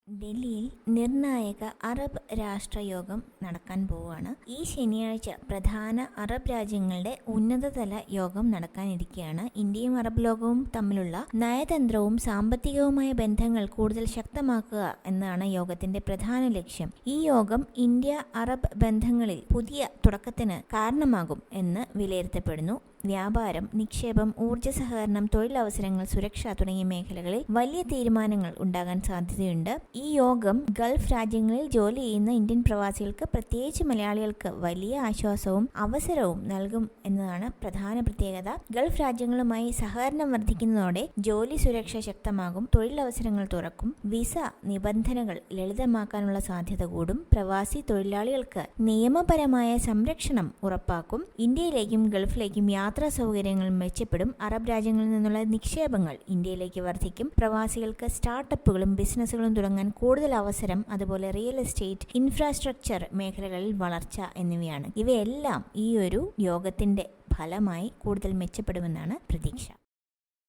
ഡൽഹിയിൽ നിർണായക അറബ് രാഷ്ട്രയോഗം നടക്കാൻ പോവുകയാണ്. ഈ ശനിയാഴ്ച പ്രധാന അറബ് രാജ്യങ്ങളുടെ ഉന്നതതല യോഗം നടക്കാനിരിക്കെയാണ് ഇന്ത്യയും അറബ് ലോകവും തമ്മിലുള്ള നയതന്ത്രവും സാമ്പത്തികവുമായ ബന്ധങ്ങൾ കൂടുതൽ ശക്തമാക്കുക എന്നതാണ് യോഗത്തിന്റെ പ്രധാന ലക്ഷ്യം. ഈ യോഗം ഇന്ത്യ അറബ് ബന്ധങ്ങളിൽ പുതിയ തുടക്കത്തിന് കാരണമാകും എന്ന് വിലയിരുത്തപ്പെടുന്നു. വ്യാപാരം, നിക്ഷേപം, ഊർജ്ജ സഹകരണം, തൊഴിലവസരങ്ങൾ, സുരക്ഷ തുടങ്ങിയ മേഖലകളിൽ വലിയ തീരുമാനങ്ങൾ ഉണ്ടാകാൻ സാധ്യതയുണ്ട്. ഈ യോഗം ഗൾഫ് രാജ്യങ്ങളിൽ ജോലി ചെയ്യുന്ന ഇന്ത്യൻ പ്രവാസികൾക്ക്, പ്രത്യേകിച്ച് മലയാളികൾക്ക്, വലിയ ആശ്വാസവും അവസരവും നൽകും എന്നതാണ് പ്രധാന പ്രത്യേകത. ഗൾഫ് രാജ്യങ്ങളുമായി സഹകരണം വർദ്ധിക്കുന്നതോടെ ജോലി സുരക്ഷ ശക്തമാകും, തൊഴിലവസരങ്ങൾ തുറക്കും, വിസ നിബന്ധനകൾ ലളിതമാക്കാനുള്ള സാധ്യത കൂടും, പ്രവാസി തൊഴിലാളികൾക്ക് നിയമപരമായ സംരക്ഷണം ഉറപ്പാക്കും, ഇന്ത്യയിലേക്കും ഗൾഫിലേക്കും യാത്രാ സൗകര്യങ്ങൾ മെച്ചപ്പെടും, അറബ് രാജ്യങ്ങളിൽ നിന്നുള്ള നിക്ഷേപങ്ങൾ ഇന്ത്യയിലേക്ക് വർദ്ധിക്കും, പ്രവാസികൾക്ക് സ്റ്റാർട്ടപ്പുകളും ബിസിനസ്സുകളും തുടങ്ങാൻ കൂടുതൽ അവസരം, അതുപോലെ റിയൽ എസ്റ്റേറ്റ്, ഇൻഫ്രാസ്ട്രക്ചർ മേഖലകളിൽ വളർച്ച എന്നിവയാണ്. ഇവയെല്ലാം ഈ ഒരു യോഗത്തിന്റെ ഫലമായി കൂടുതൽ മെച്ചപ്പെടുമെന്നാണ് പ്രതീക്ഷ.